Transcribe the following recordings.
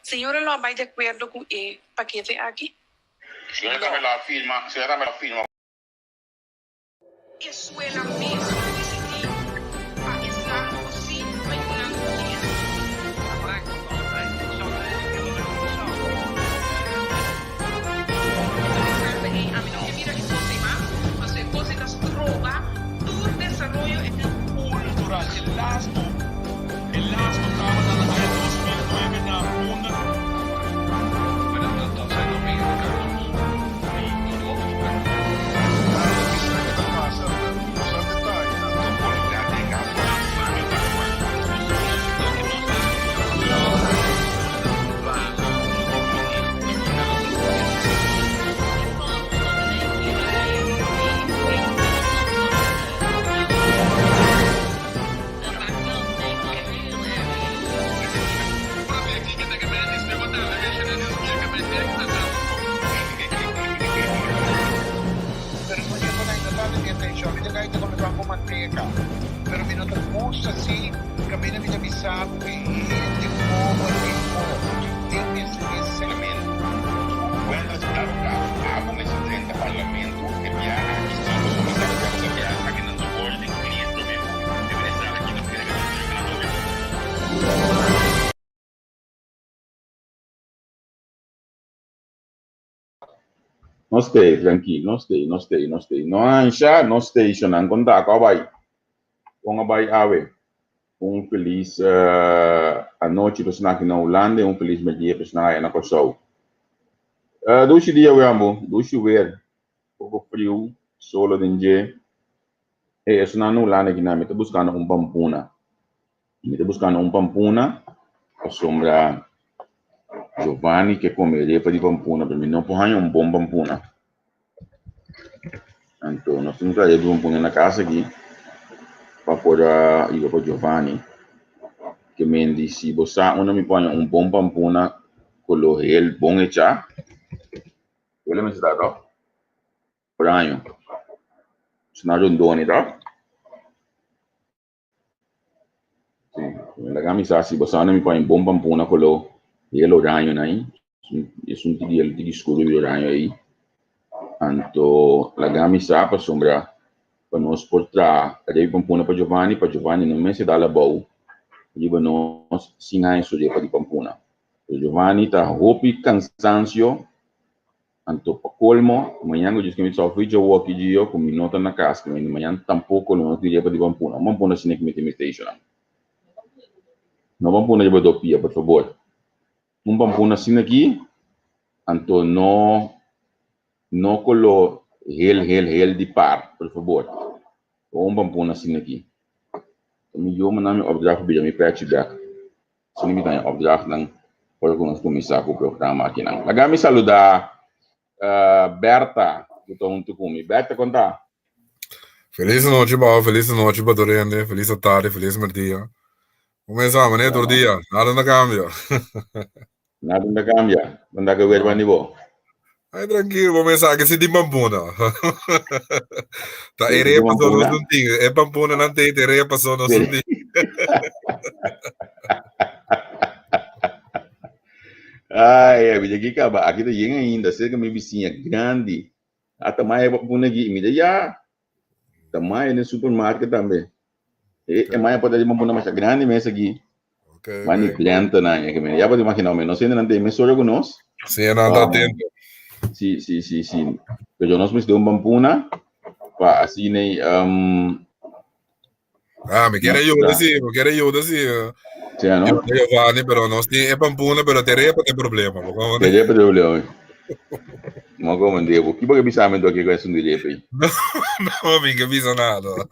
Senhora não vai de acordo com o paquete aqui? Senhora também lá firma, senhora também lá firma. Isso é a mesma decidir. A Islam sim, vai uma El lasto estaba dando la 2009 na una. Pero entonces no me pero mi nota cosa assim, kami na minabisado que hindi mo tem esse elemento. Quando está no carro, a esse 30 parlamento, que viaja aqui, se você viaja aqui na suporte, cliente mesmo, deve estar aqui no que não stay tranquilo, não stay. Não ancha, não stay, não conta com a vai. Com a vai ave. Feliz a noite para aqui na Holanda, feliz meio para aí na Kosovo. Dois dias ver, pouco frio, solo de dia. Isso na Holanda aqui na meta buscando pampuna. Meta buscando pampuna, a sombra Giovanni che come para de pampuna, para mim não põe bom pampuna. Então, nós temos que ir pampuna na casa aqui, para poder ir para Giovanni, que me diz, se você não me põe bom pampuna, coloque ele bom e já, ele me está dando, pranho, se não é doni tá? Sim, a camisa, se você não me põe bom pampuna, coloque ele oranho aí, isso não te ele te escuro de oranho aí. Então, a camisa para sombra, para nós portar, a gente pampuna para Giovanni não me se dá a boa, e nós singa isso de para pampuna. Giovanni está roupa cansancio, então para colmo, amanhã eu disse que me só fui eu aqui de eu com minha nota na casa, mas amanhã tampouco não queria para pampuna, pampuna sem que me imitation. Não pampuna de bodopia, por favor. Pampuna sem aqui, então não colo hel de par, por favor. Pampuna sem aqui. Eu me nome opdracht bij me patch back. Se me dá opdracht não por nós começar com o programa aqui não. Agora me saludar Berta, que estou junto comigo. Berta, conta. Feliz noite, Bao. Feliz noite, Badorende. Feliz tarde, feliz dia. Come stiamo, né, dia? Nada não cambia. Nada não cambia. Não dá que ver para nível. Aí tranquilo, vamos pensar que se de pampuna. Tá, ireia passou no suntinho. É pampuna não tem, ireia passou no suntinho. Ai, a vida aqui acaba. Aqui tá chega ainda, cerca de minha vizinha grande. A tamanho é pampuna aqui, me dá já. Tamanho no supermercado também. É mais para de pampuna mais grande mesmo aqui. Mas nem planta não, é que me já pode imaginar, mas não sei não tem, mas só eu não. Sim, não dá tempo. Sim. Pero nós me deu pampuna para assim nem me quer ajuda sim. Sim, não? Giovanni, però non è pampuna, però teria per problema. Teria per problema. Ma come devo? Chi può pensare che questo non deve? No, mica bisa nada.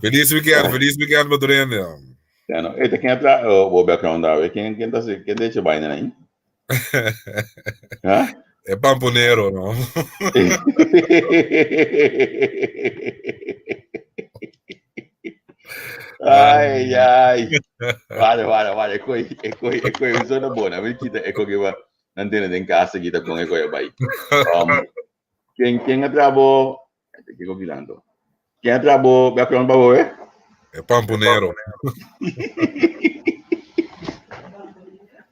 Feliz weekend, Badorende. No, e quem entra o background da quem deixa bem aí? É pamponero, no? Ai. Vale, ecco, sono buona, perché ecco che va, non tiene in casa chi da con ecco e vai. Quem entravo, che confidando? Quem entravo background babo, É pamponero.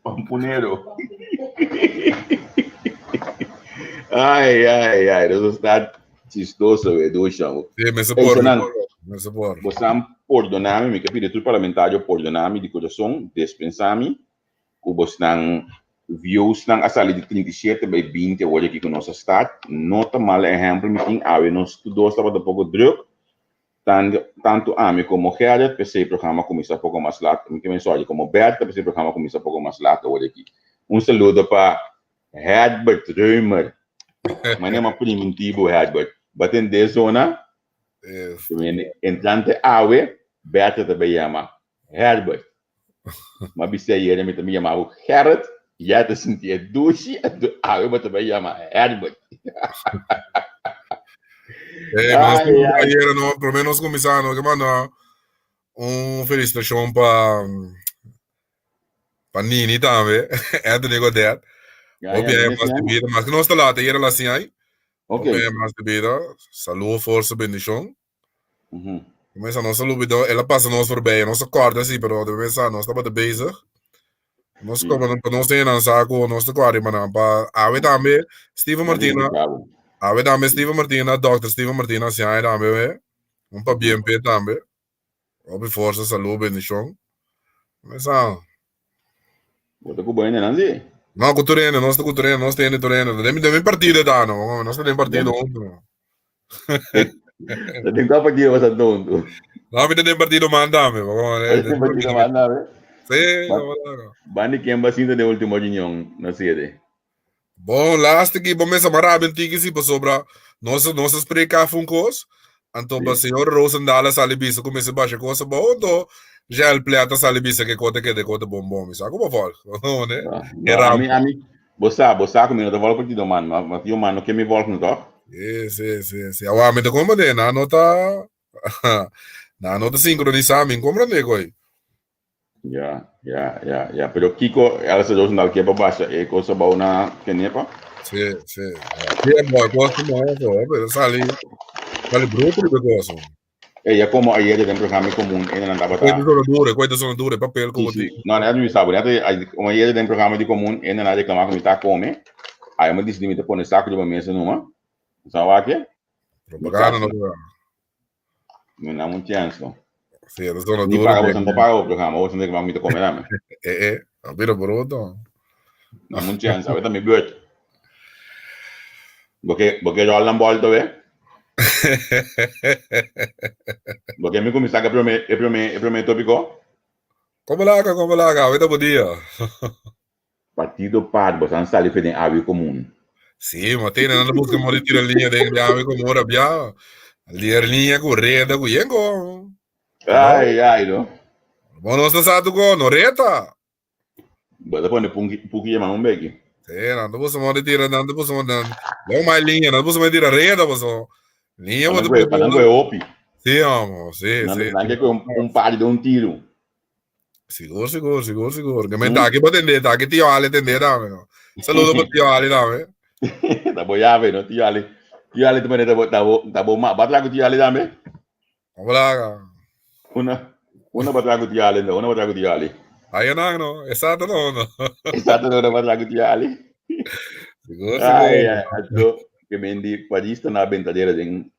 Pampunero. Ai, dat está chistoso, do chão. Sim, me Ei, suporta. Fernando, Me suporta. você perdoname, me capire tudo parlamentário, perdoname de coração, dispensame, que você não viu não a sala de 37 by 20 hoje aqui com nossa estado, nota mal exemplo, me tem a nós todos estava um pouco druk, tanto a mim como Gerard, pensei o programa começar um pouco mais lato, me mensagem como Berta, pensei o programa começar um pouco mais lato hoje aqui. Saludo para Herbert Römer, mas não é primitivo Herbert, mas em de zona, entrante ave, Berta também chama Herbert, mas bisa ele me também chamava Gerard, já te sentia duche, ave, mas também chama Herbert. Mas ayer, no, pelo menos começaram que mandar felicitação para Nini também, Anthony Godet. Obviamente, mais de vida, mas que não está lá, ayer era assim aí. Obviamente, mais de vida, saúde, força, bendição. Começa a nossa luta, ela passa nós por bem, nossa corda assim, pero de vez nós estamos de bezig. Nós como nós temos saco, nós estamos corda, mas para a também Steven Martina. Ave também Steven Martina, Dr. Steven Martina, assim aí também, para BNP também. Obviamente, força, saúde, bendição. Começa. Você com bem, não é? Não, com Tureno, nós estamos com Tureno, nós temos Tureno. Deve partido da não, nós temos partido junto. Tem que partido você dondo. Não, temos partido mandame, Tem partido mandame. Sim, Bani quem basinda de última reunião na sede. Bom, last aqui, bom mesmo marabem tiki se sobra nossa explicar funcos. Então, o senhor Rosendala salibisa começa a baixar coisa bom, então já ele plata salibisa que conta bom, me sabe como fala, né? Era a mim, você comigo não volta partido mano, mas eu mano que me volta não tá? Sim. O homem da como né, na nota sincronizada, compreende coi. Ya, pero Kiko, ela se deu sinal que é para baixo, é coisa boa na Kenepa? Sim. É bom, gosto mais, mas sali bruto de negócio. É como aí ele tem programa comum, ele não dá para coisa zona dura, papel como ti. Não é do sabe, né? Como aí ele tem programa de comum, ele não reclamar como está come. Aí eu disse limite pôr saco de uma mesa numa. Sabe aqui? Propaganda não. Não dá muito chance, não. Sim, da zona dura. Paga você não paga o programa, você não tem que muito comer lá. A vira bruto. Não muito chance, eu também beut. Porque já não volta, velho. Porque me começar a primeiro tópico. Como lá, ahorita bom dia. Partido par, você não sabe que tem água comum. Sim, mas tem nada busca morrer tira linha de água comum, rabia. Linha correta, cuyengo. Ai, não. Bom, nós estamos no reta. Bota põe pouquinho mais um beque. Sim, não busca morrer tira, não busca morrer. Não mais linha, não busca morrer tira reta, você. Linha, você não vai opi. Sim, amor, sim. Não é que par de tiro. Seguro. Que me dá aqui para atender, tá aqui tio Ali atender, dame. Saludo para tio Ali, dame. Tá bom, já vem, tio Ali. Tio Ali também tá bom, bate lá com tio Ali, dame. Vamos lá. Una bate lá com tio Ali, não, una bate lá com tio Ali. Aí não, exato não. Exato não, bate lá com tio Ali. Seguro. Ai, que mendi parista na brincadeira de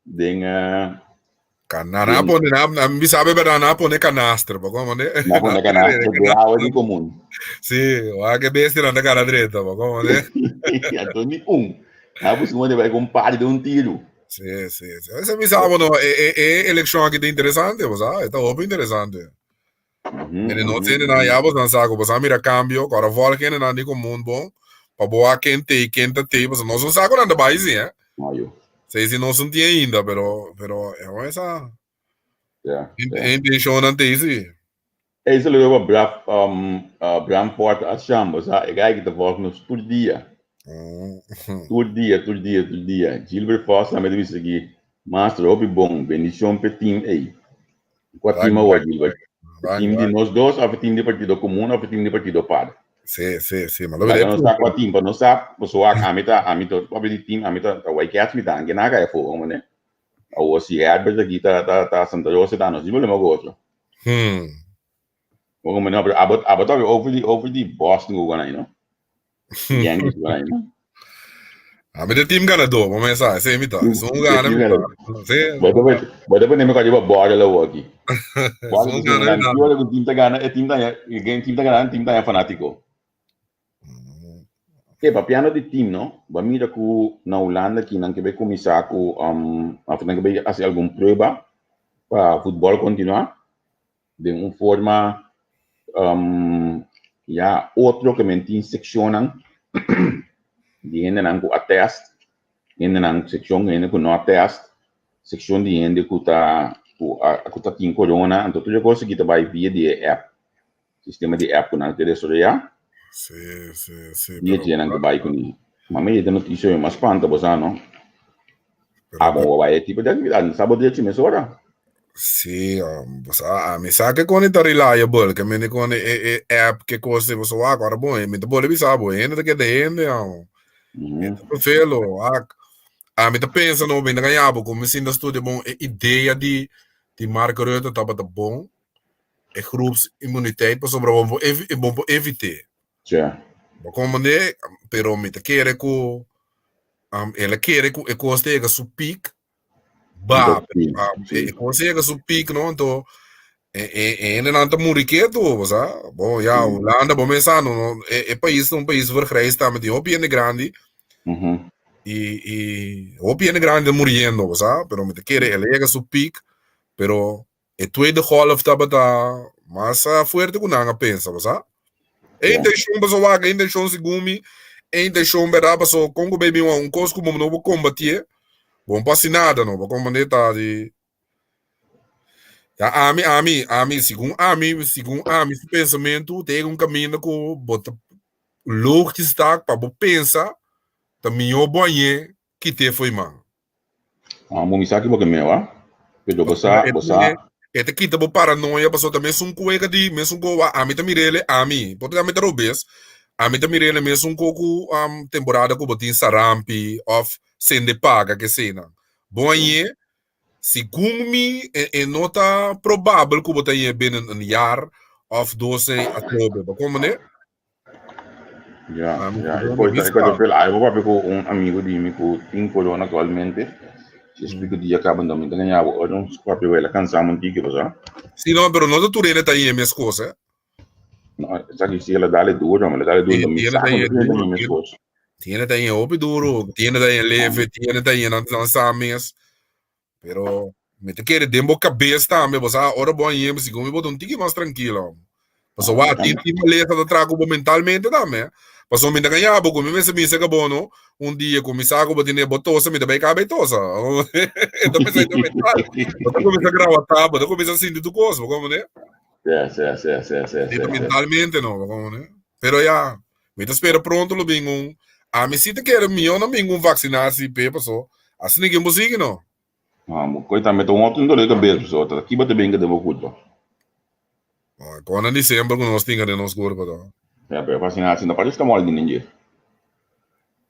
Canana pone na sabe verdade pone canastra, como né? Na pone canastra de água de comum. Sim, o que bestia na cara direita, como né? Então ni na busca vai com par de tiro. Sim. Essa me sabe não, eleição aqui é interessante, você está muito interessante. Ele não tem nada já você não sabe, você mira cambio, agora volta que não é comum bom. Para boa quem tem, você não sabe nada mais, né? Sei se não sentia ainda, pero é essa. Intenção não tem isso. Isso é o Bram Port a chamba, sabe? É que tá voltando todo dia. Todo dia. Gilbert Foss também deve seguir. Master, obi bom, bendição para time aí. Qual time é o Gilbert? Time de nós dois, ou time de partido comum, ou time de partido par? Sim, mas não sabe qual time, não sabe, pessoa a mim tá, pobre de time, a mim tá, o Icats me tá, que naga é fogo, né? O se Herbert aqui tá Santa Rosa tá, nós vimos o outro. Como não, aber over die Boston go ganhar, não? Yankees ganhar, não? Mas o time ganador, vamos pensar, assim, então. Se um gana, vai depois nem me caiu bola lá aqui. Bola um que se gana, ganha, o time tá ganhando, o time tá ganhando, o time tá fanático. Para piano de time, não? Ba mira que na Holanda que não quer começar com não quer fazer alguma prova para futebol continuar de uma forma já outro que mentin seccionam de gente não com atest, gente não secção gente com não atest, secção de gente que tá tem corona, então tudo coisa que tá vai via de app, sistema de app não ter isso já. Sim. Dia dia nang baik ni. Mama dia notícia mas panta bosa no. Abo vai tipo de atividade, sábado dia time sora. Sim, me sa que quando tá reliable, que me quando é app que coisa você vai agora bom, me tá bom bisa bom, ainda que de ainda, então felo, me tá pensando no bem ganhar, como se ainda estudo bom, ideia de marca rota tá bom, é grupos imunidade para sobre bom evitar. Sim. Como né, pero me te quer que ela quer que consegue su pico consegue su pico não então ainda não tá muito quieto sabe bom já Holanda bom pensando é país um país vergrijs tá mas o piano grande e o piano grande morrendo sabe pero me te quer ela chega su pico pero é tweede golf tá mais forte que não pensa sabe ainda chão para o ainda chão segumi ainda chão para so Congo baby coisa como não vou combater bom passe nada não como tá de a mim segundo esse pensamento tem caminho que bota louco que está para pensar também o banhe que te foi mal Mumisa que porque meu pero bosa Ete kita bo paranoia passou também sum cueca de mesmo go a mim também ele a mim pode também ter obes a mim também ele mesmo coco temporada que botin sarampi of sem de paga que cena bom aí segundo me é nota provável que botin binnen een jaar of 12 a tobe como né já depois eu fui lá eu vou ver com amigo de mim que tem corona atualmente explico dia acaba também ganhar uns papel ela cansamos um tique você sim não pero não tu rene tá aí minhas coisas não sabe se ela dá-lhe duro mas dá-lhe duro também tiene também opi duro tiene também leve tiene também não sames pero me te quer dembo cabeça também você ora bom aí mas como eu um tique mais tranquilo passou a tem maleta do trago mentalmente também passou me ganhar porque me se acabou dia começar a botar botosa me também cabe tosa então pensei mental então começa a gravar tá então começa a sentir do coisa como né mentalmente não como né pero já me te espera pronto lo bem a me se te quer meu não bem vacinar-se pe passou assim ninguém música não coitado me tô ontem dor de cabeça pessoal tá aqui bate bem que devo cuidar quando em dezembro que nós tínhamos nos corpo tá pero vacinação não parece que mal de ninguém.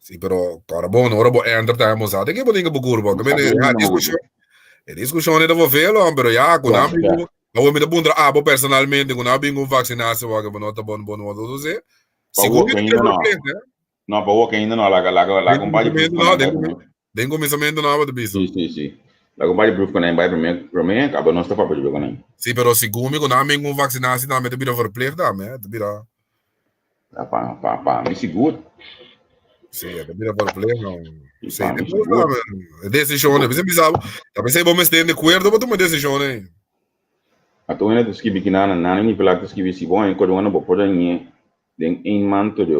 Sì, però ora buono entertainment usate che potete curva che bene discussione da velo però ja con amico ma vuoi mi da bundra personalmente con amico vaccinarsi va che non buon modo se sicuro che no pa che ainda no la compagnia den cominciamento no avete visto sì la compagnia proof con vai per me acaba non sta fa per con lei sì però sicuro con amico vaccinarsi da me te bira verplicht da me te bira pa mi sicuro sì, è davvero problema. Sì, è decisione, per esempio, talvez sei bom mestre de acordo, mas tu uma decisione. A tu ainda escrevi aqui na nem pela que escrevi se bom, quando eu não vou poder nem em manto de.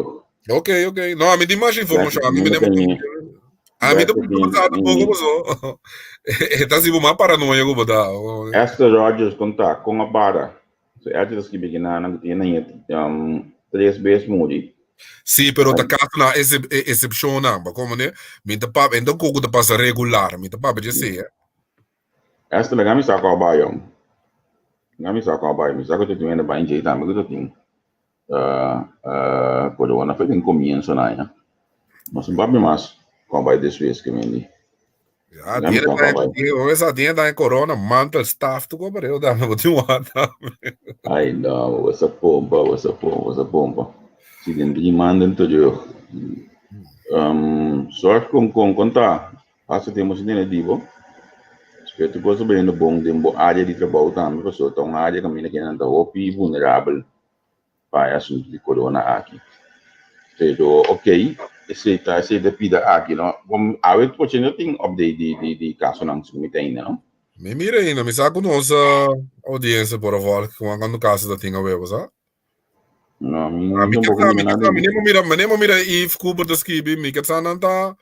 Ok. Não, me dê mais informação, a mim me lembra. A mim também tá um pouco só. Tá se uma paranoia como dá. Esther Rogers conta com a para. Se é que escrevi aqui na tinha 3 vezes muri. Sì, però ta caso na excepzione, ma come ne? Mi ta pap, e dopo che ta passa regolare, mi ta pap già sì, Esta la gami sa ko ba yo. Gami sa ko ba, mi sa ko tu ne ba inje ta, ma ko tin. Por uma foi em comienzo na ya. Mas um papo mais com vai desse vez que me tiene corona, mental staff, tu come eu da, ma tu Ai, não, essa pompa. Se dentro mandam todo eu. Sorte com contar. Passa tempo sem ter divo. Espero que possa bem no bom tempo área de trabalho também, porque só uma área que a minha que não está opi vulnerável para assunto de corona aqui. Pero ok, esse pida aqui, não. Vamos a ver porque não tem update de caso não se comete ainda, não? Me mira ainda, me saco nossa audiência por favor, quando caso da tinha web, sabe? Não, Me não vou nem mira e ficou das kibi, me que tá não tá.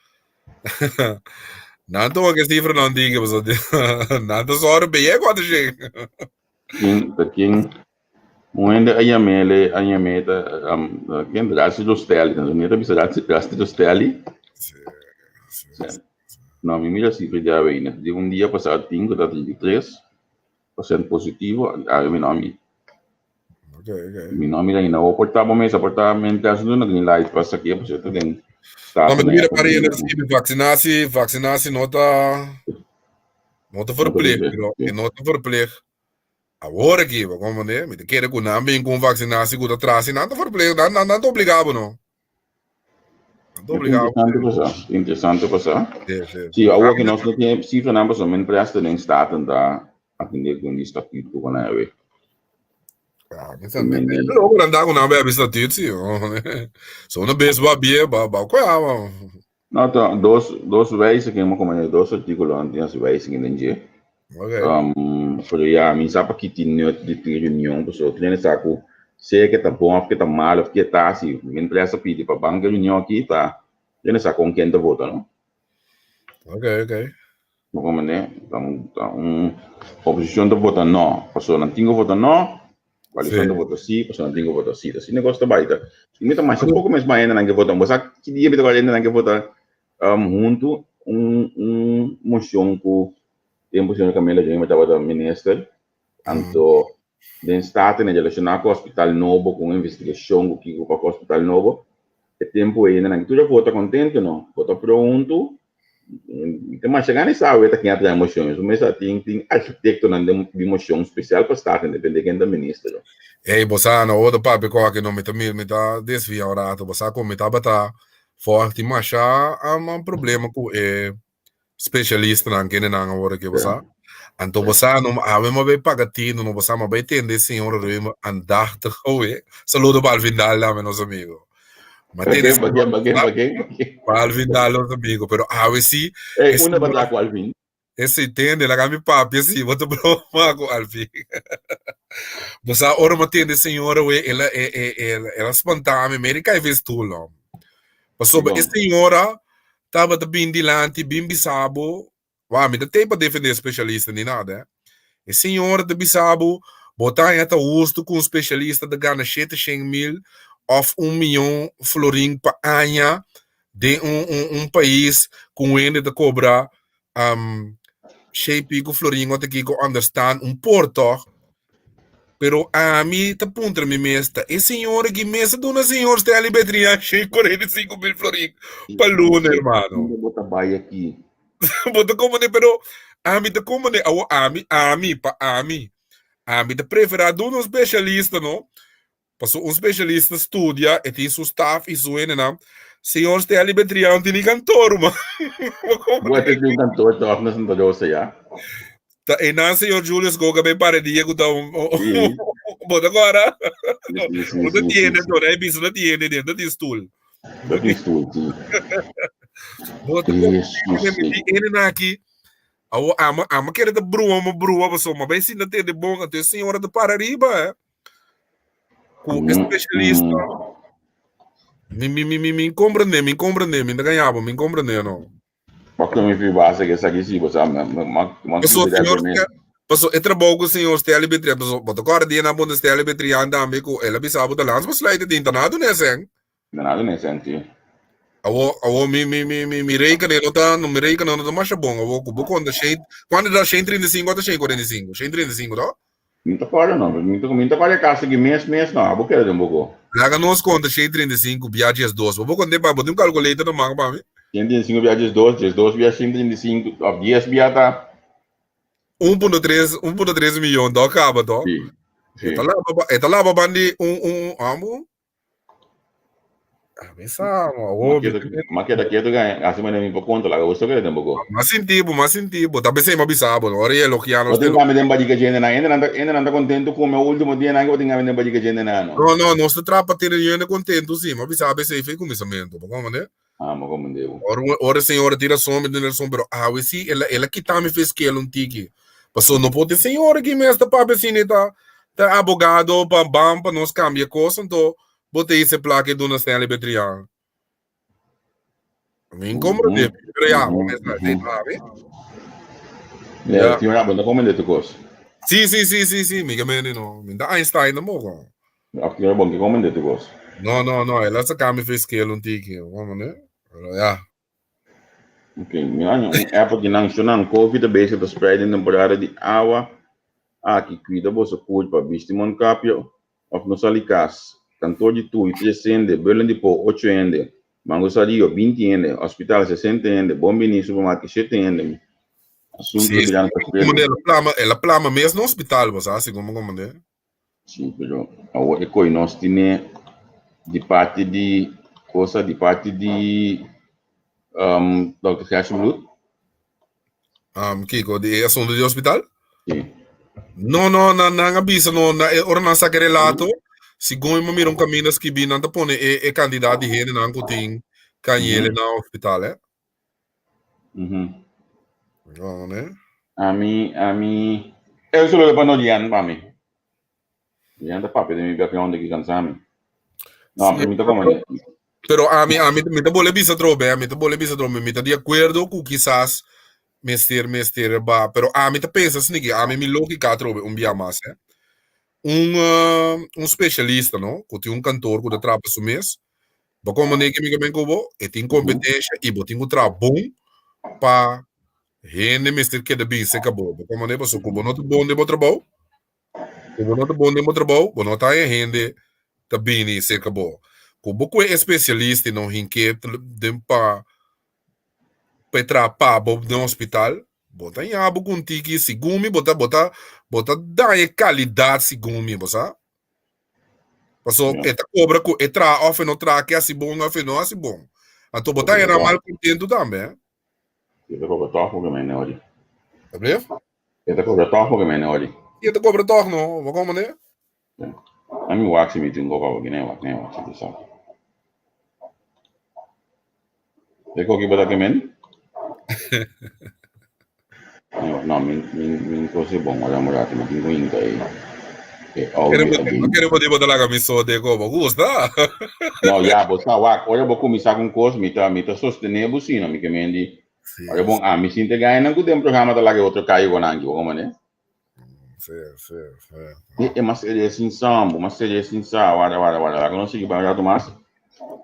Não tô que cifra não diga, mas não tô só bem é quando chega. Quem Muende a meta, quem drasta do steli, não meta bisa drasta do steli. Não, me mira se pedir a veina. De dia passado 5 da 33% positivo, a meu nome. Ok. Meu nome ainda o portava mesa, portava mentas do naquele light passa aqui, porque eu tenho Não, mas mira para ele vacinasse nota verplicht, nota verplicht. Agora aqui, como né, me quer que não bem com vacinasse com atrás, não verplicht, não tô obrigado não. Interessante passar. Sim, agora que nós não temos cifra não, mas também presta nem staat en daar atender com isso aqui do Guanajuato. Logo andar com não bebe estatuto, sim. Só não beijo babia, qual é? Não, então, dois vezes que eu comecei dois artigos ontem, as vezes que nem dia. Por aí, me sabe que tinha de reunião, pessoal, treina saco, sei que tá bom, que tá mal, que tá assim, me presta pedir para banca reunião aqui, tá, treina saco com quem tá votando. Ok. Como né, então, oposição tá votando não, pessoal não tinha votando não, coalição tá votando sim, pessoal não tinha votando sim, assim negócio tá baita. E me mais um pouco mais ainda não que votar, mas que dia me tá ainda não que votar, junto moção com tempo se Camila já estava da minister, então den staten na relacionar com o hospital novo com investigação que com o hospital novo, é tempo ainda não que tu já vota contente não, vota pronto. Então, mas chegar nessa hora, tem que ter emoções. Mas tem arquiteto não tem emoção especial para estar independente da ministra. Você não ouve papo que não me tá desviando o rato. Você como tá bata forte, mas há um problema com especialista não que não agora que você. Então você não há uma bem pagatino, não você mas bem entender senhor andar te hoje. Saludo para Alvindal lá meus amigos. Para Alvin Dalos amigo, pero a ver si una batalla con Alvin. Esse entende, la gami papi assim, vou te broma com Alvin. Você ora me entende senhora, ela espontânea, América e vez tu lá. Passou a senhora tava de bem dilante, bem bisabo, me dá tempo para defender especialista nem nada. A senhora de bisabo botar em uso com especialista de ganha 700.000 of 1 milhão florim per ano de país com ele de cobrar shape com florim ou que understand porto pero a mim te punta me mesta e senhora que mesta de uma senhora está ali betria cheio 45.000 florim para luna irmão bota baia aqui bota como ne pero a mim te como ne a mim te preferar de um especialista não. Passou especialista estudia e tem seu staff e sua não. Senhor está ali betrião tem cantor, mano. Boa tem um cantor, tá não sendo doce já. Tá e não senhor Julius Goga bem para dia que dá bota agora. Bota tiene, não é bicho não tiene dentro do stool. Do stool, sim. Bota ele na aqui. A querer da brua, pessoa, mas bem se não tem de bom, até senhora de para arriba, com especialista. Me compreende, me ganhava, me compreende, não. Porque me fui base que essa aqui sim, você Passou, é trabalho com o senhor Steli Betria, passou, botou agora dia na bunda Steli Betria, anda amigo, ela bisava da lança, mas lá de internado, né, sen? Nada, né, sen, sim. Me reica, não me reica, não, mas é bom, quando dá 135, até 145, 135, não? Não tá fora, não, não tá fora a casa que mês, não, vou querer um pouco. Laga nos conta 135, viagens 2, vou contar para botar calculator no manga para mim. 135 viagens 2 viagens 135, of 10 viagens 1.3 milhão, dá acaba, dó. Sì. Esta lava bandi amo. Pensavo, Ma che da chiedo che se me ne mi conto la questo che tempo go. ma sentivo, tabe sei ma bisabo, ora è lo che hanno Lo tengo a me demba di che gente na, enda contento come ultimo dia na, tengo a me demba di che gente na. No, non sto trappa te ne contento sì, ma bisabo sei fai começamento, come né? Ah, ma come devo. Ora senhora tira som e nel som, però we see ela que tá me fez que ela tiki. Passou no pode senhora que me esta papo assim tá abogado para nós cambia coisa, então botei esse plaque do na Stanley Betrian. Me incomode, però ja, Ja, ti una banda come detto cosa. Sì, mica meno no. Mi da Einstein no mo. Ti una banda come detto cosa. No, ela sa cambia fez que ela tiki, come né? Però ja. Ok, é porque não Covid base to spread in temporada de água aqui cuida você pode para Bistimon Capio of no salicas cantor de tu e 300 Berlin de po 800 Mango Sadio 20 hospital 60 Bombini supermarket 70 assunto de grande ela plama mesmo no hospital, você assim como né? Sim, pero agora coi nós tinha de parte de coisa de parte de Dr. Cashblut. Kiko, de assunto de hospital? Sim. No, na bisa no na ora na sa relato, segundo mo mirong kaminas que binan ta pone e candidato de rene na kuting kanhele na hospital, eh? No, né? A mim eu sou para não dian para mim. Dian da papo de mim para onde que cansame. Não, para mim tá como é. Pero a mí te vuelve bisa trobe, me te de acuerdo con quizás mestir ba, pero a mí te pensas ni que a mí mi lógica trobe un día más, eh. Un especialista, ¿no? Que tiene un cantor que trabaja su mes, va como ne que me cubo, e tiene competencia y botingo trabajo pa gente mestir que de bisa acabou, como ne paso cubo no te bonde bo trabajo, no tá gente tá bini se acabou. Como é especialista no inquieto de para trapar no hospital, bota em abo contigo segundo bota dar qualidade segundo você. Passou eta cobra com etra off no tra que assim bom off no assim bom. Então bota era mal contento também. Eu cobra toco que me olhe. Tá bem? Eu cobra toco que me olhe. E tu cobra toco não, vou como né? A mim wax me tem cobra que nem wax sabe. Eko que bota que men? Não, min coisa bom, olha morar que me tem muito aí. Quero poder botar lá a missão de como gosta. Não, já botar wax, olha vou começar com coisa, me tá sostener sim, não me que mendi. Olha bom, me sinto ganhando não tem programa da lá que outro caiu com nangue, como né? Sim. É mas ele é sincero, lá não sei que vai já tomar.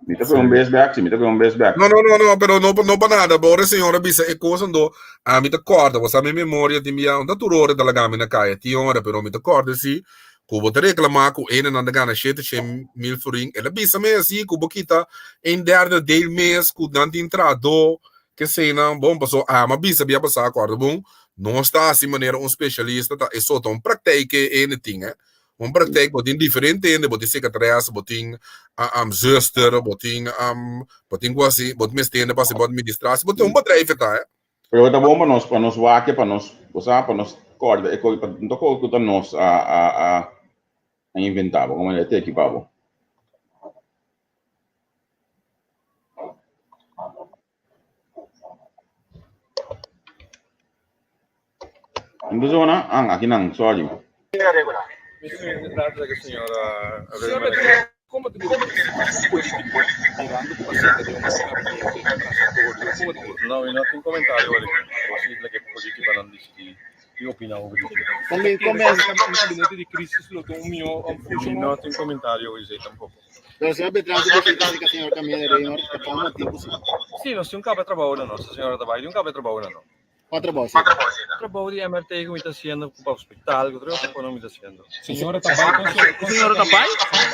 Me tá um base back. No, pero no para nada. Bora senhora bisa e cosa ando a mi te corda, você me memória de minha onda turore da gama na caia, ti ora pero mi te corda si, cubo te reclamar com ene na gana 700 florin, ela bisa me assim, cubo kita em derde del mês com dante entrado, que sei não, bom passou, mas bisa bia passar corda bom, não está assim maneira um especialista, tá, é só um praktijk ene tinha. Een praktijk botin diferente ende botin secretaris botin zuster botin quasi botin mestende pasi botin administratie botin bedrijf tá é. Pero tá bom para nós vaque para nós usar para nós corda e coi para não coi que nós a inventar como é ter equipado. Então zona aqui não só ali. Mi ringrazio che signora come ti dico no, in un commentario possibile che positivo non dici io opinavo così come un gabinete di crisi un mio in un commentario così tampoco pero se ve tranquilo que señor también de Reynor estamos tipo sì non si un capo trabalho não se senhora trabalho un capo trabalho não trabalho di MRT come sta facendo con l'ospedale come mi sta facendo signora Tabay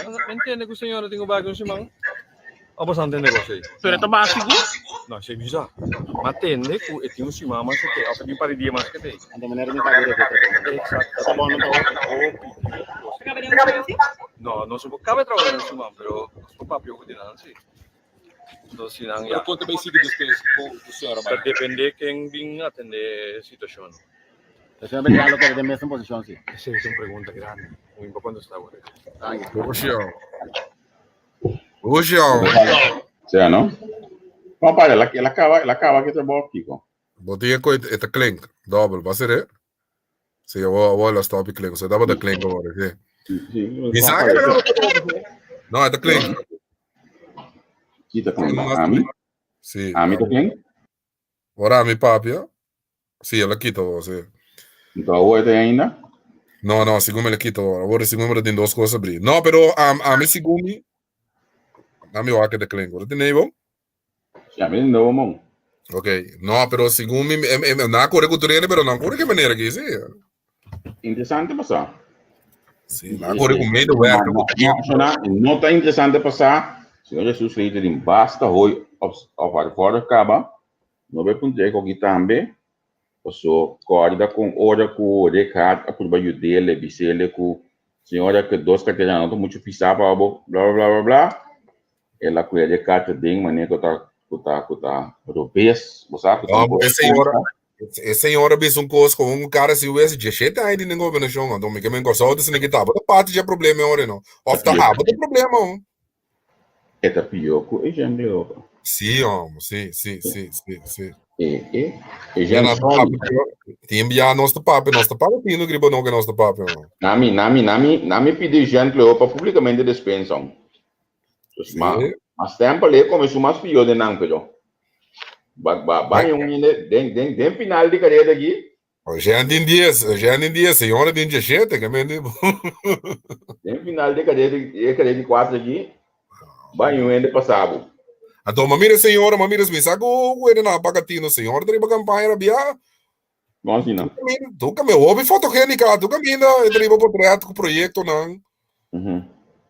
non intende che signora tengo bagno si man apa sa intende così pero está básico no sei bisa ma tende ku e tingo si mama se te apa di pari dia mas che te de manera de cabere que exacto No, não sou cabe trabalhar no Suman, pero sou papel que tinan si. So sinang ya. Quanto bem seguido do senhor, Está depende quem vem atender situação. O senhor me lo que de mesma posição, sim. Essa é uma pergunta grande. O importante está agora. Hoje, Sea, ¿no? No, padre, él acaba que trabaja aquí, ¿no? botei a coisa, é clink, double, vai ser? Sim, eu vou lá stop clink, você dava da clink agora, sim. Me saca, não, é da clink. Kita clean. Ami? Sim. Ami tá clean? Ora, mi papi, sim, ela quita você. Então, o é ainda? No, segundo ela quita agora segundo tem duas coisas abrir. Não, pero a mim segundo, a mim o que da clink, você tem aí, bom? Sim, a mim não, bom. Ok, no, pero según mi, na corre cultura, pero não corre que maneira que sim. Interessante passar. Sim, na corre com meio do werk. Não está interessante passar. Senhor Jesus fez de basta hoje ao fora acaba. Não vai poder com também. Passou corda com hora com recado a por baixo dele, bisele com senhora que dois carteiras não muito pisar para blá blá blá blá. Ela com ele carta de maneira que tá robês, você sabe? Essa senhora fez coisa com cara se o esse de jeito aí de governo chão, então me que me gostou desse negativo. A parte de problema ora não. Ofta rabo de problema. É tá pior que o gente. Sim, sim. E já não tem enviar nosso papo tem no gribo não que nosso papo. Nami pedi gente para publicamente dispensão. Mas tempo ali começou mais pior de não, pero. Vai den final de carreira aqui. Já em dia, senhora tem gente que me diz. Den final de carreira de 4 aqui. Vai ainda passado. Então, mamira senhora, mamira me saco, ele na pagatino, senhora, tem uma campanha bia. Não assim não. Tu que me ouve fotogênica, tu que ainda tem um portreto com projeto não.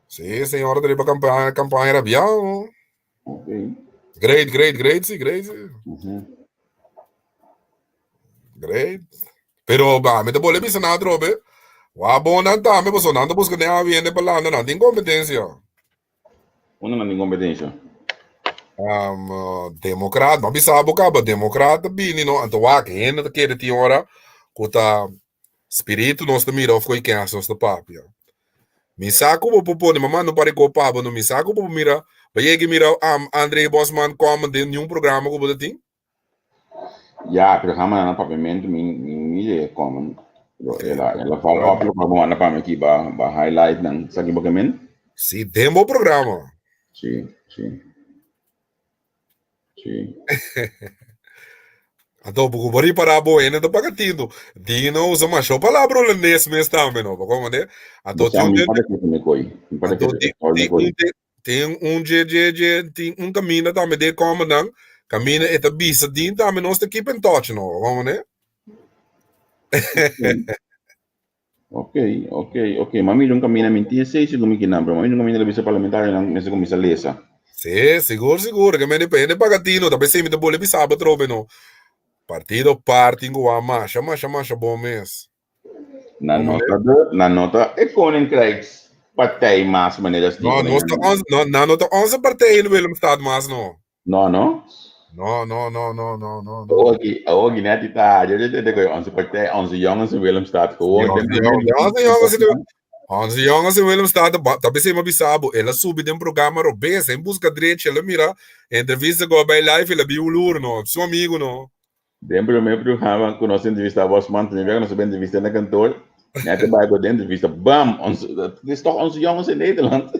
Sim, senhora, tem uma campanha bia. Ok. Great. Great. Pero ba, me te boleh bisa na drobe. Wa bom não tá, me você não tá buscando a viende para lá, não tem competência. Não tem competência. Democrata, mas bisa boca, democrata bini no, então wa que ainda que tem hora, cota espírito nós te mira, foi quem nós te papia. Me saco po pôr, mamãe não pare com papo, não me saco po mira. Vai que mira André Bosman como de nenhum programa que você tem? Já, programa na papamento me como. Ela fala ó, programa na papamento aqui ba highlight nang sa gibagamento. Sim, tem bom programa. Sim. Então, porque bari para boa, ainda tô pagando. Dino usa mais só palavra holandês mesmo também, não? Como né? Então, tem um caminho também de como não, caminho é a bisa din também nós keep in touch, não? Como né? Ok. Mami não caminha mentir, sei se como que não, mami não caminha da bisa parlamentar, não, mas como bisa lesa. Sim, seguro, que me depende pagatino, também se me dá boleh bisa trobe não. Partido partingo a marcha bom mês. Na nota é Koninkrijks partij mas maneiras de. Na nota 11 partijen in Willemstad mas não. No. Ook net die daar, je weet dat onze partij, onze jongens in Willemstad gewoon. Onze jongens in Willemstad, tapi se mabisabo, ela subi de programa robês, em busca direito, ela mira, entrevista go by live, ela biulur no, seu amigo no. Dentro do meu programa, com nossa entrevista, nós mantemos nossa entrevista na cantor. Net bij de entrevista, bam, dat is toch onze jongens in Nederland.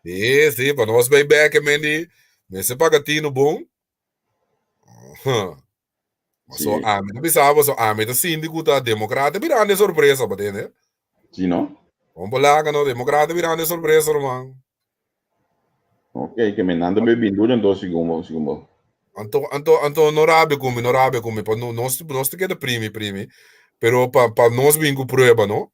Sim, para nós bem back, nesse pagatino bom. So, me pensava, me tá síndico da democrata virando surpresa, né? Sim, não? Vamos lá, no democrata virando surpresa, irmão. Ok, que me nanda bem-vindo, então, segundo. Anto norabe come, pa nós te queda primi, pero pa nós vingo prueba, no?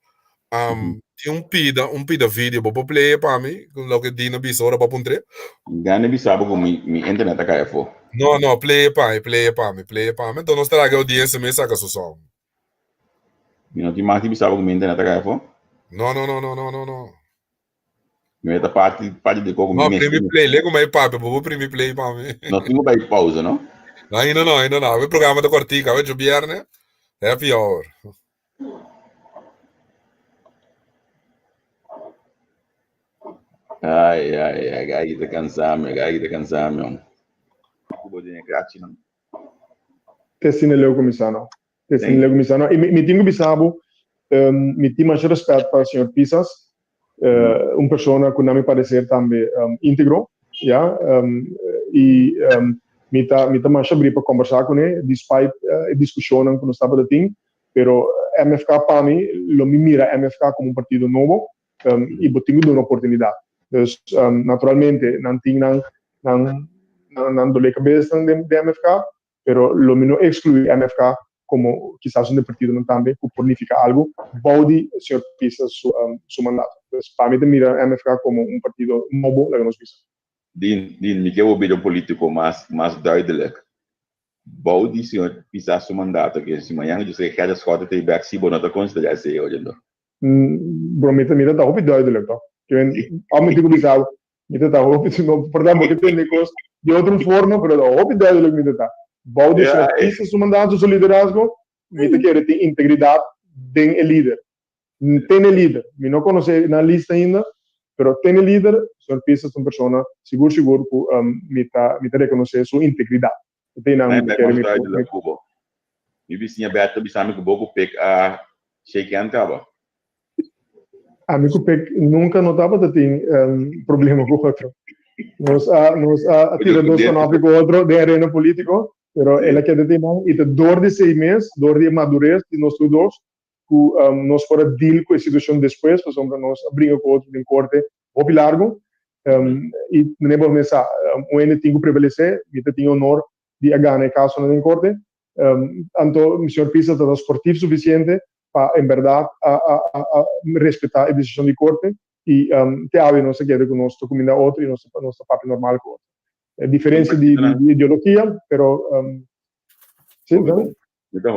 Tem um pida vídeo para play para mim, lo que dina bisora para puntre. Gane bisabo com mi internet acá fo. No, play para mim. Então nós traga audiência me saca so som. não tem mais que bisabo que na tarefa. Não. Não é parte de como não, primi play, lego mais papo, vou primi play para mim. Não tem mais pausa, não? Ainda não. O programa da Cortica, hoje o viernes, happy hour. Ai, aí tá cansado. Kubonya gratis, não? Tessine Leo Comisano. E me tenho bisabo, me tenho mais respeito para o senhor Pisas, uma pessoa que não me parecer também íntegro, yeah? Me tá mais abrir para conversar com ele, despite a discussão que nós estava tendo, pero MFK para mim, me mira MFK como partido novo, e eu tenho uma oportunidade. Então, naturalmente, não tenho não dole cabeça de MFK, pero lo menos excluir MFK como quizás un partido también que planifica algo, Baudi, señor Pisa, su mandato. Entonces, para mí, mira MFK como un partido nuevo, la que nos pisa. Din, me quer ouvir um político mais duidelijk. Baudi, senhor Pisa, su mandato, que se amanhã eu sei que as cotas tem back, se bonita considera esse hoje, não? Bromita, mira, tá hopi duidelijk, tá? Que ao me digo bisado, mira, tá hopi, não, perdão, porque tem negócio de outra forma, pero tá hopi duidelijk, mira, tá. Baudi, senhor Pisa, su mandato, su liderazgo, mira, que tem integridade, tem líder. Tem líder, me não conhece na lista ainda, pero tem líder, senhor Pisa, é uma pessoa seguro que me reconhece sua integridade. Tem não me quer me Cuba. Me vizinha Beto, me sabe que o Boco Pec a Sheikhan tava. Amigo Pec nunca notava que tem problema com o outro. Nós tiramos um nome com o outro de arena político, pero ela quer ter não, e de dor de 6 meses, dor de madurez de nós dois, que nós fora deal com a situação depois, por exemplo, nós abrimos com o outro em corte, ou largo, e nem vou pensar, o N tem que prevalecer, e tem honor de ganhar caso no corte, então o senhor Pisa está esportivo suficiente para, em verdade, respeitar a decisão de corte e te abre não se queda com nós, comida outro e nosso papel normal com outro. É diferença de ideologia, pero sim, não?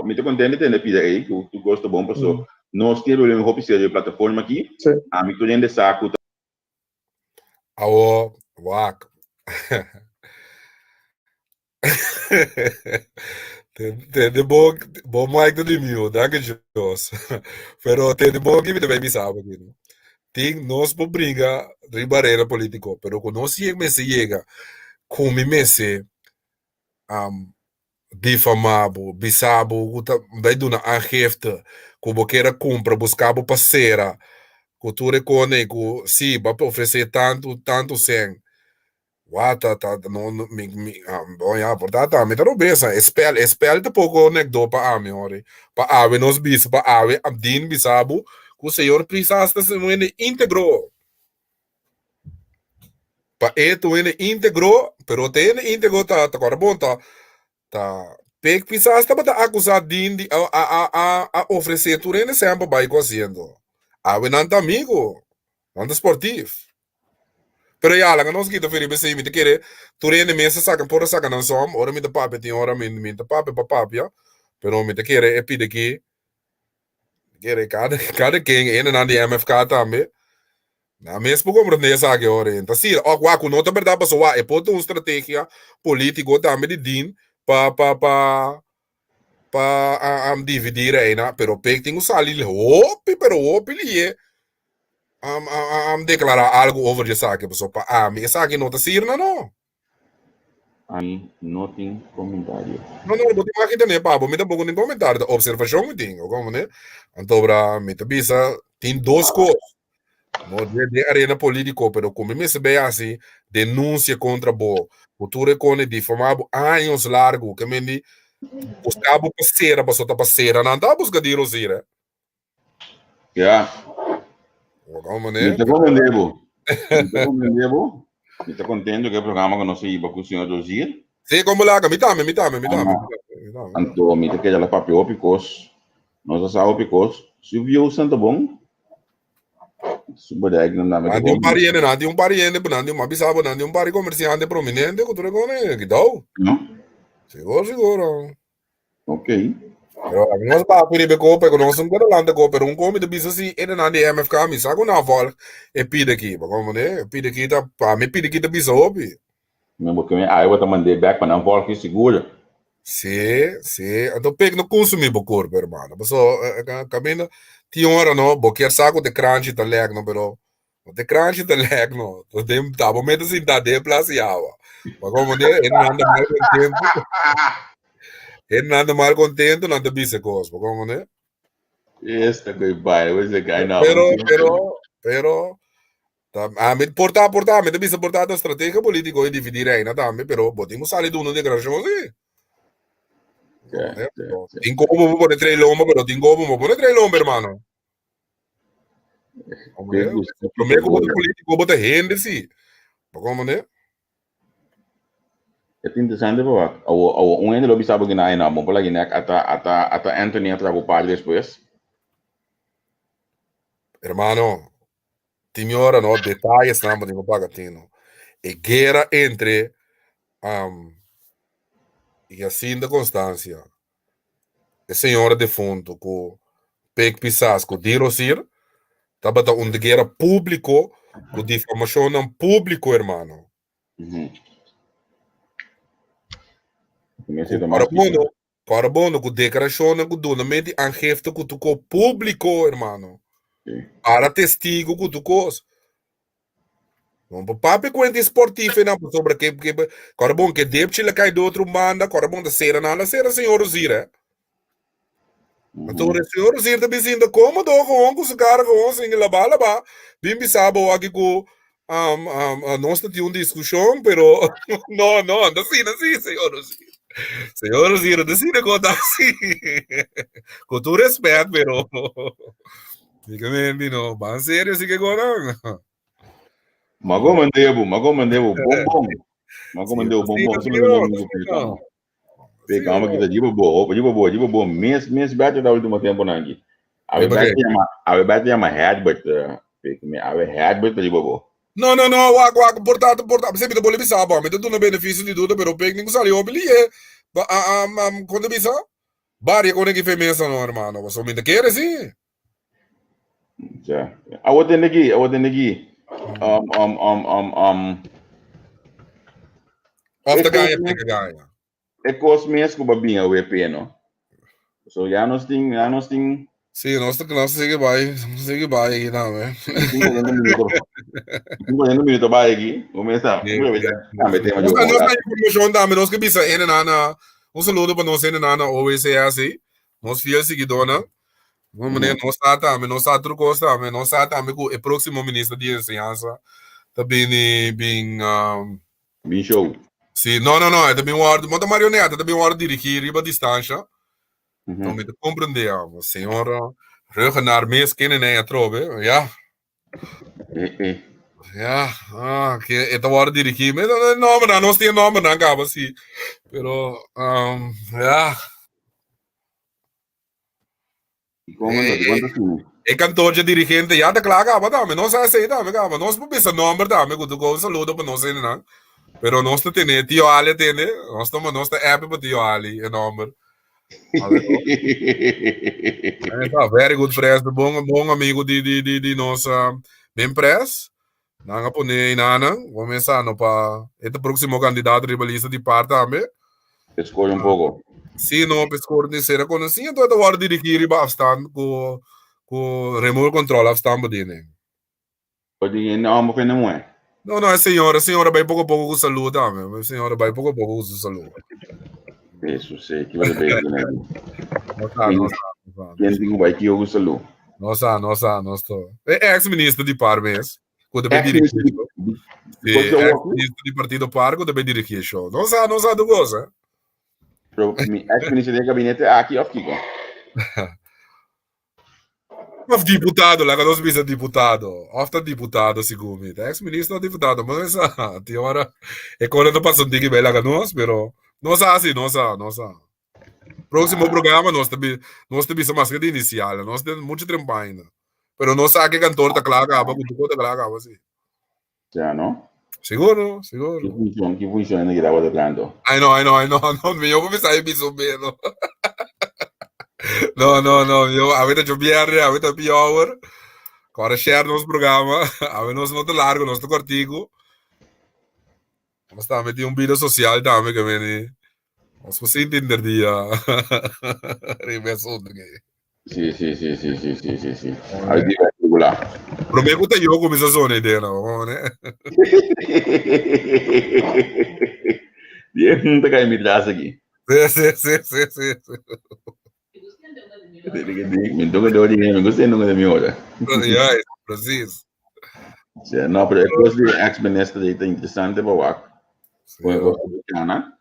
Me estou contente de ter pedido aí, que tu gosta bom, pessoal. Nós temos uma oficina de plataforma aqui, a mim estou dentro de saco. Awo, wak. Tem bom Mike de mil, danke Jos. Pero tem bom que me também me sabe aqui. Tem nós por briga ribareira político, pero quando nós chega com me difamado, bisabo, daí do na aangifte, como queira compra, buscava parceira, que tu reconhece que sim, vai oferecer tanto sem. Bom, ja, portanto, me dá besa. Espel te pouco anedota para a ore. Para a nos bis, para a abdin bisabo, que o senhor precisa se moene íntegro. Para tu ene íntegro, pero te ene íntegro tá bom tá pek precisa tá acusar din a oferecer tu ene sempre vai fazendo. A não amigo, não esportivo. Pero ya, la que nos quita Felipe si me te quiere, tú eres mesa sacan por sacan no som, ahora me te papi tiene ahora me te papi ya, pero me te quiere pide que quiere cada quien en na de MFK también. Na mesmo como não sabe agora, então sim, ó, com nota verdade passou, é ponto uma estratégia política também de din para dividir aí, né? Pero pek tem o salir, pero ele declarar algo over de saque, pessoal. Me saque não tá sirna, não. Aí, não tem comentário. Não, vou ter aqui também, pá, me dá pouco de comentário, da observação que tem, como, né? Então, me tá bisa, tem 2 coisas. No de arena político, pero como me se ve assim, denúncia contra o futuro com difamado anos largo, que me di buscava parceira, passou tá parceira, não tá buscando de rosira. Yeah. Como, né? Me está contento que o programa que nós íamos com o senhor Rosier. Sim, como lá, me dá. Então, me está querendo papel opicos. Nós já opicos. Se viu o Santo Bom, subodeg não dá mais. Não um pariente, não uma bisabo, não um pari comerciante prominente, que tu reconhece, que dá? Não. Seguro. Ok. Pero nós ba pwede ko pero nós não quero ko pero come de bisa si ene na de MFK mi sa ko na vol e pide aqui, ba como né? Pide aqui tá pa me pide aqui tá bisa obi. Mesmo porque aí eu vou mandar back para não vol que segura. Sim, então pega no consumir bo corpo, hermano. Mas caminho ti ora no, bo quer saco de crunch tá leg no pero de crunch tá leg no. To dem tá momento assim tá de place yawa. Ba como né? Ele anda mal contento. Ele anda mal contento, não te bisa cos, ba como né? Este que vai, esse guy não. Pero a me portar, me te bisa portar a estratégia política e dividir aí, nada, pero podemos sair do de declaração assim. Tem como pôr três lombos, pero tem como pôr três lombos, hermano. O problema com o político, bota rende, sim. Como, né? É interessante, pô. O ainda lo sabe que não é não, mas por que até Anthony entra com o padre depois. Hermano, tem hora, no, detalhes, não, mas não paga tino. E guerra entre e assim da Constância. A senhora defunto com Peg Pisasco de Rosir, estava uma guerra público, com difamação público, hermano. Carbono, com declaração, com donamento, angefte, com tu público, hermano. Para testigo, com tu coisa. Não papai conta esportivo não sobre que carbono que deve te cai do outro banda, carbono da cera não, cera senhor Rosir. Então, o senhor Rosir também sendo cômodo com os caras com os em la bala, bem sabe aqui com nós temos uma discussão, pero não, assim, senhor Rosir. Senhor Rosir, assim não conta assim. Com todo respeito, pero fica bem, não, bem sério assim que agora. Mago mandeu bombom. Pegamos aqui da Diba Boa, mês bate da última tempo aqui. A bate é uma head, but a head but Diba Boa. Não, portanto, sempre da bolsa sabe, mas tu não benefício de tudo, pero pega ninguém salió ali quando bisa, varia quando que fez não, hermano, você me quer sim. Já. A outra aqui. Off the ganha. É cosmês com babinha o EP, não? So já nós tem. Sim, nós segue vai aqui também. 50 minutos vai aqui. Começa. Nós informação também, nós que bisa nana. Um saludo para nós nana OECAC. Nós fiel seguidor, né? Vamos né, nós tá outro coisa também, nós tá também com o próximo ministro de ensinança. Também bem show. Sim, não, é também uma hora, uma marioneta, também uma hora dirigir riba distância. Então, me compreender, senhora, ruggen naar mes kennen en trobe, ja. Ja, que esta hora dirigir, mas não, nós tem nome, não acaba assim. Pero, ja. E cantor de dirigente, já te claga, mas também, nós aceitamos, nós não pensamos nome, também, quando eu saludo para nós, não. Pero nós temos Tio Ali, nós temos app para Tio Ali, é nome. Very good friends, bom amigo de nossa bem press. Nanga pone inana, começando para este próximo candidato rivalista de parte também. Escolhe pouco. Sim, não, escolhe de ser conhecido, então eu vou dirigir para afstand com remote control afstand bodine. Pode não, mas não é. Não, a senhora vai pouco a pouco com saúde também, a senhora vai pouco a pouco com saúde. Isso sei que vai bem, né? Quem tem vai que eu saúde. Nossa. É ex-ministro de Parmes. Quando vai dirigir. Ex-ministro de Partido Parco deve dirigir show. Nossa do goza. Ex-ministro de gabinete aqui aqui. Mas deputado, lá que nós vimos deputado. Ofta deputado, segundo. Ex-ministro ou deputado, mas tem hora é quando não passa um tique bem lá que nós, pero nossa. Próximo programa nós também mais que de inicial, nós temos muito tempo ainda. Pero não sabe que cantor tá claro, com tu conta claro assim. Já não? Seguro. Que funciona que estava tocando. I know, não me eu vou pensar em isso mesmo. No. Yo, a veces yo viernes, a veces pior. Agora share nosso programa. A veces nós não te largo, nós te cortico. Nós também tem vida social também que vem. Nós você entender dia. Reverso Sì. Al di là. Prometo que eu começo a sonar ideia, não, né? Não tá caindo graça aqui. Sim. Me toca de origem, não gostei nunca da minha hora. Yeah, preciso. Não, pero depois de ex-ministro é interessante para o Foi a coisa americana.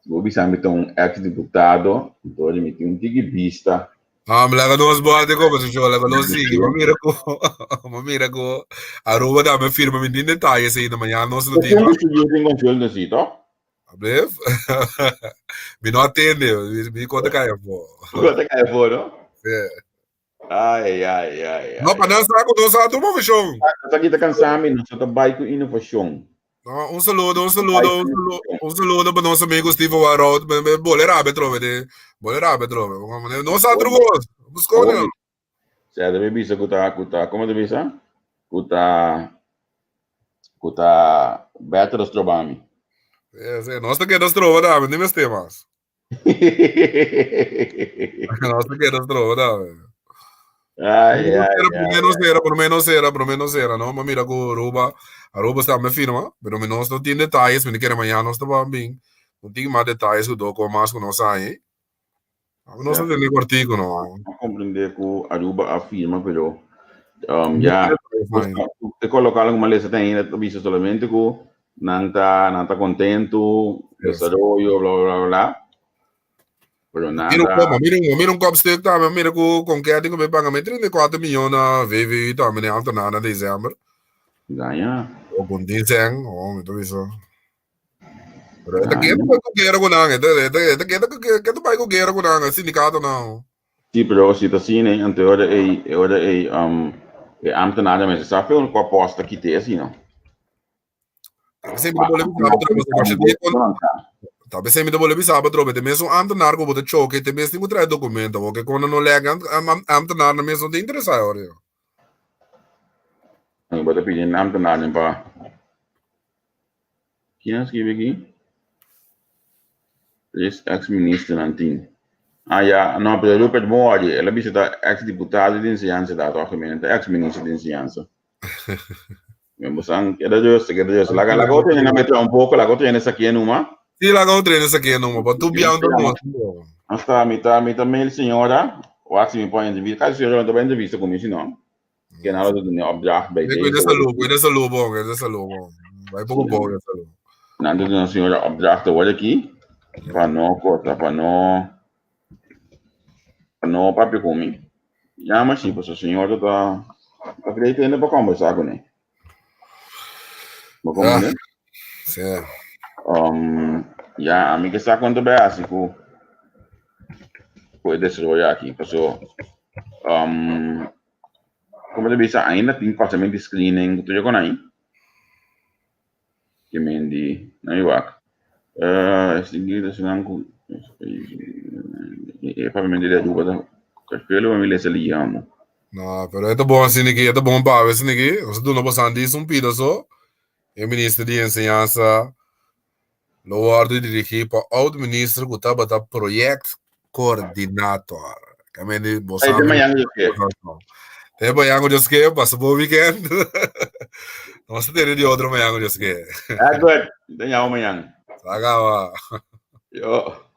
Vou bisa um ex-deputado, então ele tem vista. Me lega nós boate como se eu lega nós sim, mira ko arroba da minha firma me tem detalhes aí da manhã nós não tem. Tem controle do sítio. Abreve? Me não atende, me conta caia pô. Conta caia pô, não? É. Ai. Não, para nós tá tudo uma versão. Nós aqui tá cansado, nós tá baixo com inovação. Um saludo para nossos amigos Steve Warroad, bolera betrove. Não sa drugos. Buscou não. Certo, deve bisa kuta, como deve bisa? Kuta better strobami. É, nós tá querendo trova da, nem meus temas. Nós tá querendo trova da. Por menos era, não? Mas mira, Aruba está me firma, pero menos não tem detalhes, me quer amanhã nós estava bem. Não tem mais detalhes que do como mais que nós aí. Nós não tem cortico, não. Não compreender que Aruba afirma, pero já te colocar alguma lista tem ainda visto solamente que não tá contento, desarrollo, blá. Pero nada. Mira copo stick também, mira com que tem que me pagar 34 milhões na VV também, não tem nada em dezembro. Ganha. Ou com dizem, então isso. Pero esta que tu quer com nada, que tu vai com guerra com nada, sindicato não. Sim, pero se tá assim, né, ante hora é ambtenaren, mas sabe com a aposta que tem assim, não. Sempre boleh Tapi saya minta boleh bisa betul betul. Mesmo ambtenar ko bote choque, te mesmo trai documento, porque quando não lega ambtenar na mesmo te interessa agora. Eu vou pedir ambtenar para. Quem escreve aqui? Ex-ministro Nantin. Não, pero Rupert Mori, ela visita ex-deputado de ensinança da documento, ex-ministro de ensinança. Vamos a queda Deus. La gota tiene meter un poco, la gota tiene essa aqui numa. Sì, la gota tiene essa aqui numa, para tu biando no. Hasta mitad mail senhora, o assim me põe de vista, caso senhora não bem de vista comigo não. Que na hora do objar bem. Cuida essa lobo. Vai pouco essa lobo. Nando de senhora objar to olha aqui, para não cortar, para não papi comigo. Já mas sim, a senhora tá acreditando para conversar com ele. Sim. A mim que está quando bem assim que pode desarrollar aqui, porque como eu disse, ainda tem passamento de screening que eu já aí, que me indi na Iwak. Seguida se não é para me dizer do bota, que pelo me lesa liamo. Não, pero é bom assim aqui, é bom para ver assim aqui. Você do novo Sandis pedaço. O ministro de Ensinança logo dirigir para o ministro que estava da projeto coordenator. Que me diz, você tem manhã de que passa o weekend. Nós temos de outro manhã de que. Good. Tem amanhã. Saga. Yo.